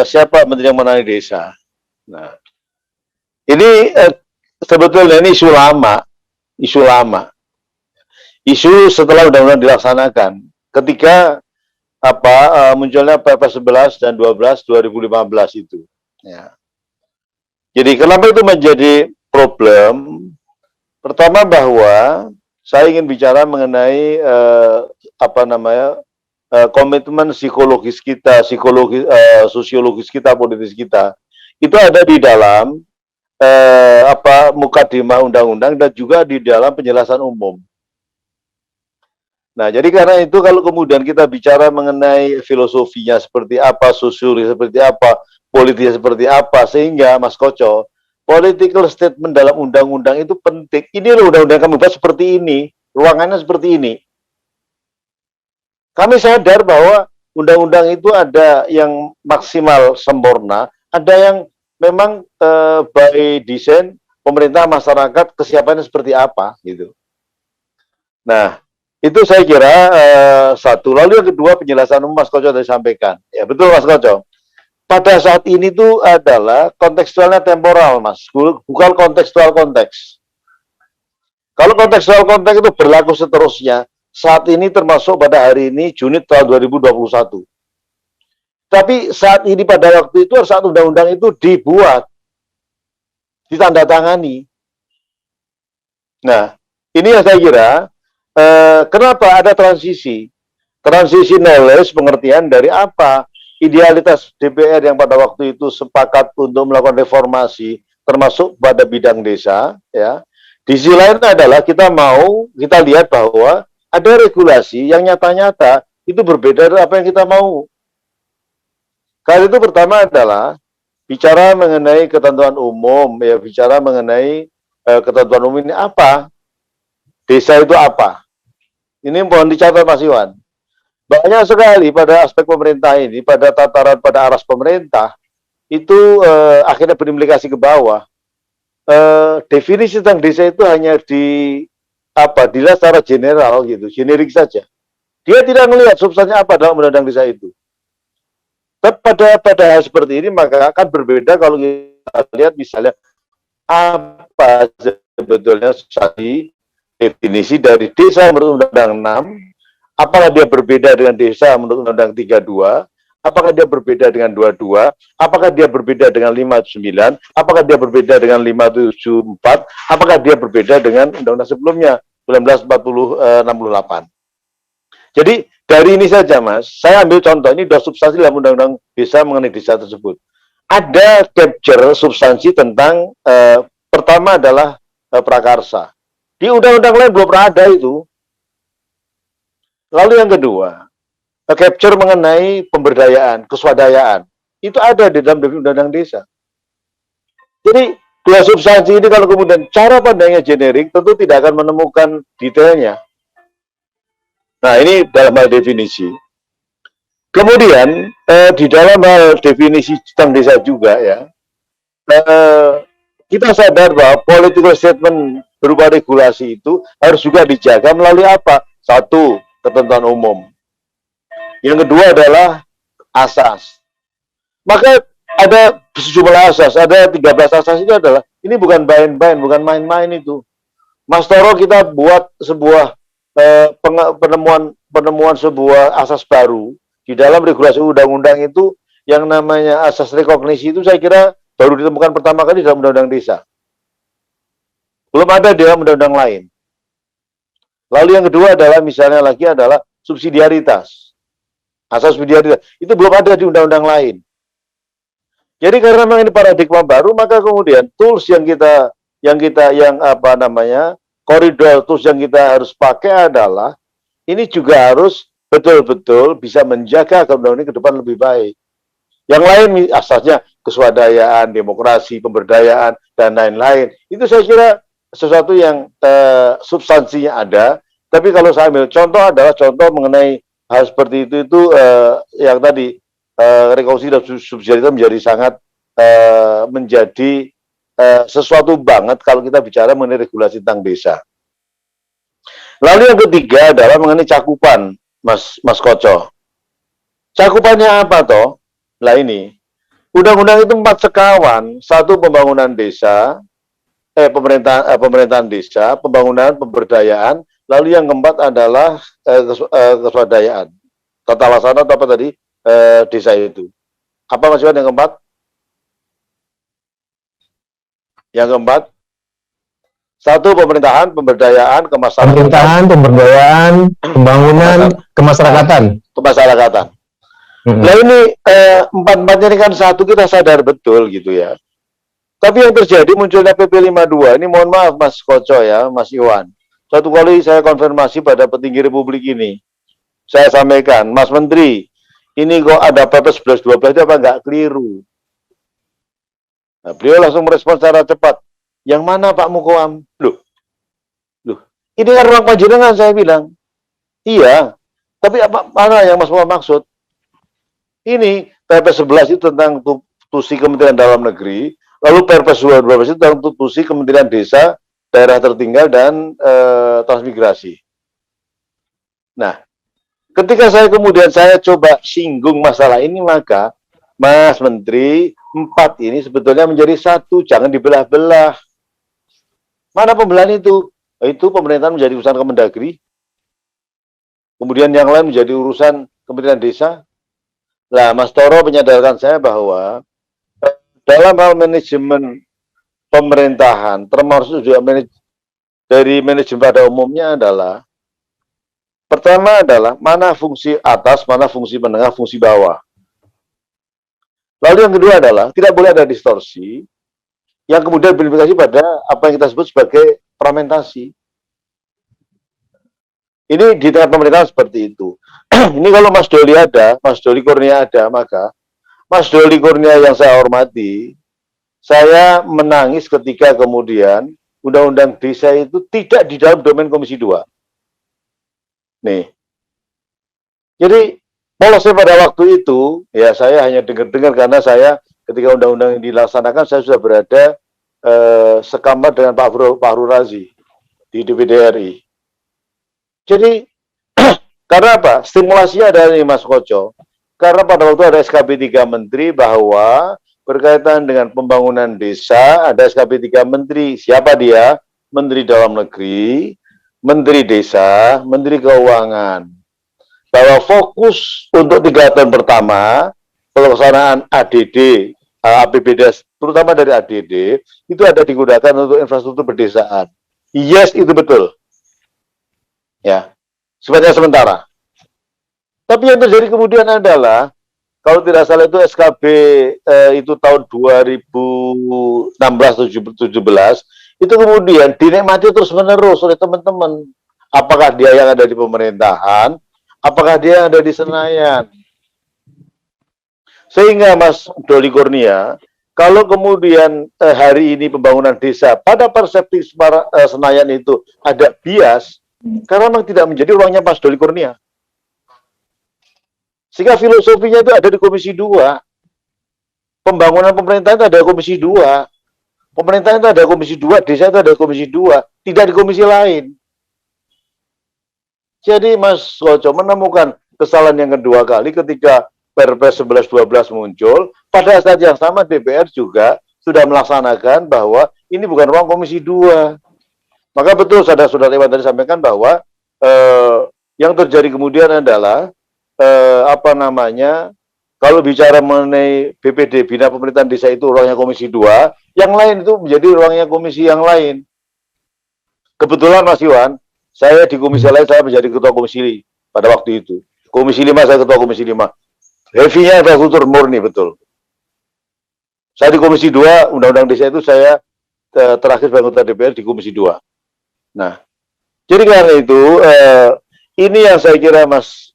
siapa menteri yang menangani desa. Nah, ini sebetulnya ini isu lama, isu lama. Isu setelah undang-undang dilaksanakan. Ketika munculnya PP 11 dan 12 2015 itu. Ya. Jadi kenapa itu menjadi problem? Pertama bahwa saya ingin bicara mengenai komitmen psikologis kita, sosiologis kita, politis kita. Itu ada di dalam mukadimah undang-undang dan juga di dalam penjelasan umum. Nah, jadi karena itu kalau kemudian kita bicara mengenai filosofinya seperti apa, sosiologi seperti apa, politisnya seperti apa, sehingga Mas Koco, political statement dalam undang-undang itu penting. Ini loh undang-undang kami bahas seperti ini, ruangannya seperti ini. Kami sadar bahwa undang-undang itu ada yang maksimal sempurna, ada yang memang by design pemerintah, masyarakat kesiapannya seperti apa gitu. Nah, itu saya kira satu. Lalu yang kedua penjelasan Mas Koco tadi sampaikan. Ya betul Mas Koco. Pada saat ini tuh adalah kontekstualnya temporal Mas, bukan kontekstual konteks. Kalau kontekstual konteks itu berlaku seterusnya, saat ini termasuk pada hari ini Juni tahun 2021. Tapi saat ini pada waktu itu saat undang-undang itu dibuat, ditandatangani. Nah, ini yang saya kira kenapa ada transisi knowledge, pengertian dari apa idealitas DPR yang pada waktu itu sepakat untuk melakukan reformasi termasuk pada bidang desa ya. Di sisi lain adalah kita lihat bahwa ada regulasi yang nyata-nyata itu berbeda dari apa yang kita mau. Kali itu pertama adalah bicara mengenai ketentuan umum ya, bicara mengenai ketentuan umum ini apa? Desa itu apa? Ini mohon dicatat Mas Iwan. Banyak sekali pada aspek pemerintah ini, pada tataran, pada aras pemerintah, itu akhirnya berimplikasi ke bawah. Definisi tentang desa itu hanya dilihat secara general gitu, generik saja. Dia tidak melihat substansinya apa dalam undang-undang desa itu. Tapi pada hal seperti ini maka akan berbeda kalau kita lihat misalnya apa sebetulnya definisi dari desa menurut Undang-Undang 6, apakah dia berbeda dengan desa menurut Undang-Undang 32, apakah dia berbeda dengan 22, apakah dia berbeda dengan 59, apakah dia berbeda dengan 574, apakah dia berbeda dengan Undang-Undang sebelumnya, 1968. Jadi dari ini saja Mas, saya ambil contoh, ini sudah substansi dalam Undang-Undang desa mengenai desa tersebut. Ada capture substansi tentang, pertama adalah prakarsa. Di undang-undang lain belum pernah ada itu. Lalu yang kedua, capture mengenai pemberdayaan, keswadayaan. Itu ada di dalam undang-undang desa. Jadi, dua substansi ini kalau kemudian cara pandangnya generik, tentu tidak akan menemukan detailnya. Nah, ini dalam hal definisi. Kemudian, di dalam hal definisi tentang desa juga ya, kita sadar bahwa political statement berupa regulasi itu harus juga dijaga melalui apa? Satu, ketentuan umum. Yang kedua adalah asas. Maka ada sejumlah asas, ada 13 asas itu adalah, ini bukan main-main, bukan main-main itu. Mas Toro kita buat sebuah penemuan sebuah asas baru di dalam regulasi undang-undang itu yang namanya asas rekognisi itu saya kira baru ditemukan pertama kali dalam undang-undang desa. Belum ada di dalam undang-undang lain. Lalu yang kedua adalah misalnya lagi adalah subsidiaritas. Asas subsidiaritas itu belum ada di undang-undang lain. Jadi karena memang ini paradigma baru, maka kemudian tools yang koridor tools yang kita harus pakai adalah ini juga harus betul-betul bisa menjaga agar undang-undang ini ke depan lebih baik. Yang lain asasnya keswadayaan, demokrasi, pemberdayaan dan lain-lain. Itu saya kira sesuatu yang substansinya ada. Tapi kalau saya ambil contoh adalah contoh mengenai hal seperti itu yang tadi rekonstruksi dan subsidiaritas menjadi sangat menjadi sesuatu banget kalau kita bicara mengenai regulasi tentang desa. Lalu yang ketiga adalah mengenai cakupan, Mas Koco. Cakupannya apa toh? Lah ini, Undang-undang itu 4 sekawan, satu pembangunan desa, pemerintahan desa, pembangunan pemberdayaan, lalu yang keempat adalah keswadayaan. Tata laksana apa tadi desa itu. Apa Mas Iwan yang keempat? Yang keempat, satu pemerintahan, pemberdayaan, kemasyarakatan. Pemerintahan, pemberdayaan, pembangunan, kemasyarakatan. Kemasyarakatan. Nah ini empat-empatnya ini kan satu, kita sadar betul gitu ya. Tapi yang terjadi munculnya PP 52, ini mohon maaf Mas Koco ya, Mas Iwan. Satu kali saya konfirmasi pada petinggi Republik ini. Saya sampaikan, Mas Menteri, ini kok ada PP 1112 itu apa enggak keliru? Nah, beliau langsung merespon secara cepat. Yang mana Pak Mukoam? Loh, ini kan ruang panjenengan, saya bilang. Iya, tapi apa mana yang Mas Mukoam maksud? Ini PP 11 itu tentang tusi Kementerian Dalam Negeri, lalu Perpres 12 itu tentang tusi Kementerian Desa, Daerah Tertinggal, dan Transmigrasi. Nah, ketika kemudian saya coba singgung masalah ini, maka Mas Menteri, 4 ini sebetulnya menjadi satu, jangan dibelah-belah. Mana pembelahan itu? Itu pemerintahan menjadi urusan Kemendagri, kemudian yang lain menjadi urusan Kementerian Desa. Nah, Mas Toro menyadarkan saya bahwa dalam hal manajemen pemerintahan, termasuk juga dari manajemen pada umumnya adalah, pertama adalah mana fungsi atas, mana fungsi menengah, fungsi bawah. Lalu yang kedua adalah tidak boleh ada distorsi yang kemudian berimplikasi pada apa yang kita sebut sebagai fragmentasi. Ini di tengah pemerintahan seperti itu. Ini kalau Mas Doli ada, Mas Doli Kurnia ada, maka Mas Doli Kurnia yang saya hormati, saya menangis ketika kemudian Undang-Undang Desa itu tidak di dalam domain Komisi 2. Nih. Jadi, polosnya pada waktu itu, ya saya hanya dengar-dengar karena saya ketika undang-undang ini dilaksanakan, saya sudah berada sekamar dengan Pak Fahru Razi di DPD RI. Jadi, karena apa? Stimulasinya ada nih Mas Koco. Karena pada waktu ada SKP 3 Menteri bahwa berkaitan dengan pembangunan desa, ada SKP 3 Menteri. Siapa dia? Menteri Dalam Negeri, Menteri Desa, Menteri Keuangan. Bahwa fokus untuk 3 tahun pertama, pelaksanaan ADD, APBD, terutama dari ADD, itu ada digunakan untuk infrastruktur pedesaan. Yes, itu betul. Ya, sebenarnya sementara. Tapi yang terjadi kemudian adalah, kalau tidak salah itu SKB itu tahun 2016-17, itu kemudian dinikmati terus-menerus oleh teman-teman. Apakah dia yang ada di pemerintahan, apakah dia yang ada di Senayan. Sehingga Mas Doli Kurnia, kalau kemudian hari ini pembangunan desa, pada persepsi Senayan itu ada bias, karena memang tidak menjadi ruangnya Mas Doli Kurnia. Sehingga filosofinya itu ada di Komisi 2. Pembangunan pemerintahan itu ada Komisi 2. Pemerintahan itu ada Komisi 2, desa itu ada Komisi 2, tidak di komisi lain. Jadi Mas Koco menemukan kesalahan yang kedua kali ketika Perpres 1112 muncul, pada saat yang sama DPR juga sudah melaksanakan bahwa ini bukan ruang Komisi 2. Maka betul saudara-saudara Iwan tadi sampaikan bahwa yang terjadi kemudian adalah kalau bicara mengenai BPD, Bina Pemerintahan Desa itu ruangnya Komisi 2, yang lain itu menjadi ruangnya komisi yang lain. Kebetulan Mas Iwan, saya di komisi lain, saya menjadi ketua komisi pada waktu itu. Komisi 5, saya ketua komisi 5. Heavy-nya infrastruktur murni, betul. Saya di komisi 2, Undang-Undang Desa itu saya terakhir sebagai anggota DPR di komisi 2. Nah, jadi karena itu, ini yang saya kira Mas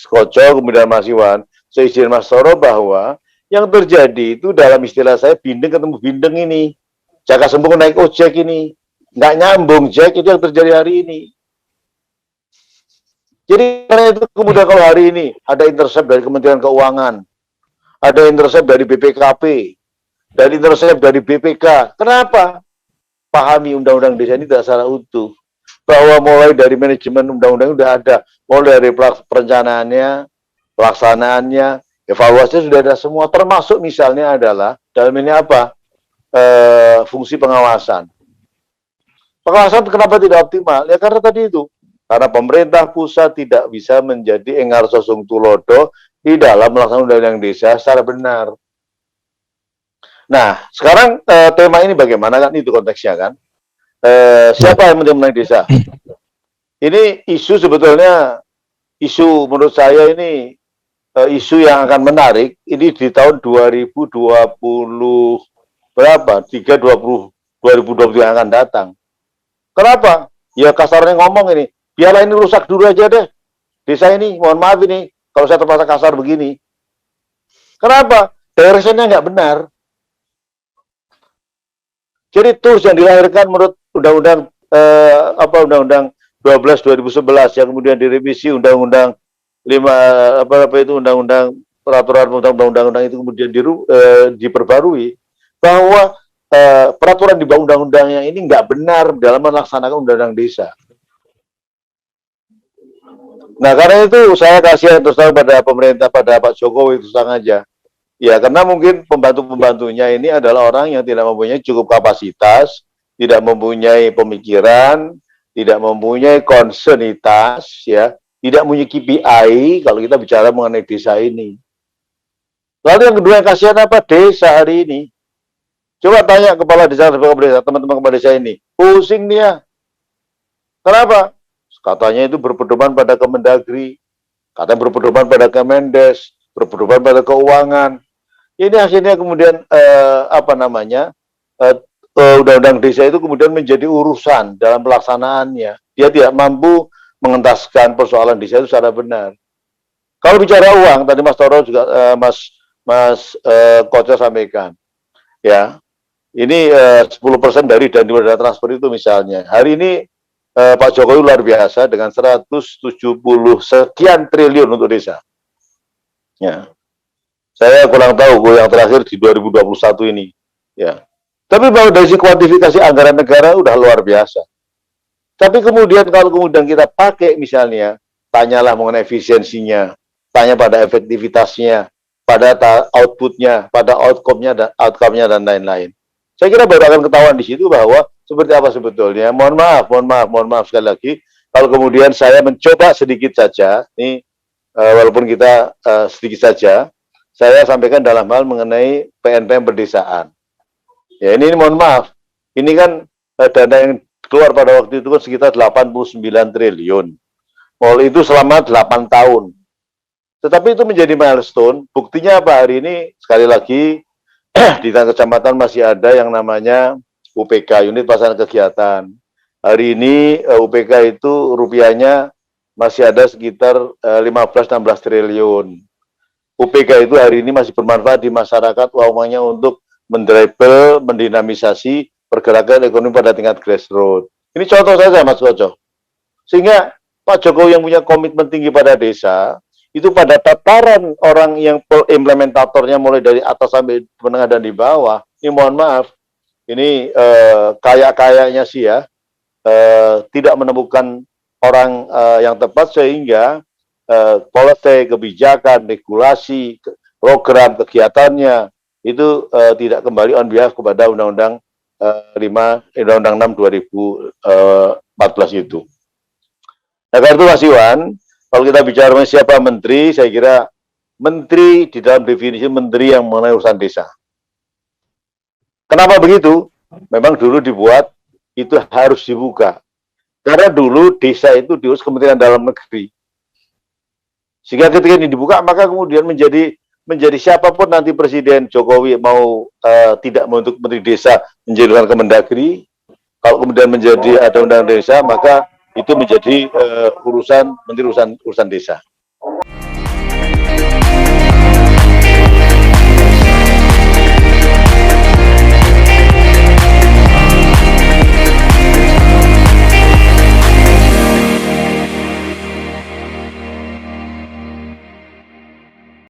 Koco, kemudian Mas Iwan, saya izin Mas Toro bahwa yang terjadi itu dalam istilah saya bindeng ketemu bindeng ini. Jaka Sembung naik ojek ini. Nggak nyambung, Jack, itu yang terjadi hari ini. Jadi karena itu kemudian kalau hari ini ada intercept dari Kementerian Keuangan, ada intercept dari BPKP, dari intercept dari BPK. Kenapa? Pahami Undang-Undang Desa ini tidak secara utuh. Bahwa mulai dari manajemen undang-undang sudah ada, mulai dari perencanaannya, pelaksanaannya, Evaluasi sudah ada semua, termasuk misalnya adalah dalam ini apa? Fungsi pengawasan. Pengawasan kenapa tidak optimal? Ya karena tadi itu, karena pemerintah pusat tidak bisa menjadi engar sosung tulodo di dalam melaksanakan undang-undang desa secara benar. Nah, sekarang tema ini bagaimana kan itu konteksnya kan? Siapa yang menang desa? Ini isu sebetulnya, isu menurut saya ini isu yang akan menarik ini di tahun 2020 berapa? 2020 yang akan datang. Kenapa? Ya kasarnya ngomong ini, biarlah ini rusak dulu aja deh. Desa ini, mohon maaf ini, kalau saya terpaksa kasar begini. Kenapa? Directionnya nggak benar. Jadi tools yang dilahirkan menurut Undang-Undang Undang-Undang 12 2011 yang kemudian direvisi Undang-Undang 5 Undang-Undang peraturan undang-undang itu kemudian diperbarui bahwa peraturan di bawah undang-undang yang ini nggak benar dalam melaksanakan undang-undang desa. Nah karena itu saya kasihan terus terang pada pemerintah, pada Pak Jokowi terus terang aja. Ya, karena mungkin pembantu-pembantunya ini adalah orang yang tidak mempunyai cukup kapasitas, tidak mempunyai pemikiran, tidak mempunyai konsernitas, ya, tidak mempunyai KPI kalau kita bicara mengenai desa ini. Lalu yang kedua yang kasihan apa? Desa hari ini. Coba tanya kepala desa, teman-teman kepala desa ini, pusing dia. Kenapa? Katanya itu berpedoman pada Kemendagri, katanya berpedoman pada Kemendes, berpedoman pada keuangan. Ini akhirnya kemudian undang-undang desa itu kemudian menjadi urusan dalam pelaksanaannya. Dia tidak mampu mengentaskan persoalan desa itu secara benar. Kalau bicara uang, tadi Mas Toro juga Mas Koco sampaikan, ya ini 10% dari dana transfer itu misalnya. Hari ini Pak Jokowi luar biasa dengan 170 sekian triliun untuk desa. Ya. Saya kurang tahu yang terakhir di 2021 ini. Ya. Tapi bahwa dari kuantifikasi anggaran negara udah luar biasa. Tapi kemudian kalau kemudian kita pakai misalnya, tanyalah mengenai efisiensinya, tanya pada efektivitasnya, pada outputnya, pada outcome-nya dan lain-lain. Saya kira baru akan ketahuan di situ bahwa seperti apa sebetulnya. Mohon maaf sekali lagi. Kalau kemudian saya mencoba sedikit saja, ini walaupun kita sedikit saja, saya sampaikan dalam hal mengenai PNPM perdesaan. Ya ini mohon maaf, ini kan dana yang keluar pada waktu itu kan sekitar 89 triliun. Mulai itu selama 8 tahun. Tetapi itu menjadi milestone, buktinya apa hari ini, sekali lagi, di tingkat kecamatan masih ada yang namanya UPK, unit pelaksana kegiatan. Hari ini UPK itu rupiahnya masih ada sekitar 15-16 triliun. UPK itu hari ini masih bermanfaat di masyarakat, uangnya untuk mendinamisasi pergerakan ekonomi pada tingkat grassroots. Ini contoh saja Mas Koco. Sehingga Pak Jokowi yang punya komitmen tinggi pada desa, itu pada tataran orang yang implementatornya mulai dari atas sampai menengah dan di bawah, ini mohon maaf, ini kayaknya sih ya, tidak menemukan orang yang tepat sehingga policy, kebijakan, regulasi, program, kegiatannya itu tidak kembali on behalf kepada Undang-Undang 6 2014 itu. Nah, karena itu Mas Iwan, kalau kita bicara siapa menteri, saya kira menteri di dalam definisi menteri yang mengenai urusan desa. Kenapa begitu? Memang dulu dibuat itu harus dibuka. Karena dulu desa itu diurus Kementerian Dalam Negeri. Sehingga ketika ini dibuka, maka kemudian menjadi siapapun nanti Presiden Jokowi mau tidak membentuk Menteri Desa menjadikan Kemendagri, kalau kemudian menjadi ada undang desa, maka itu menjadi urusan Menteri urusan desa.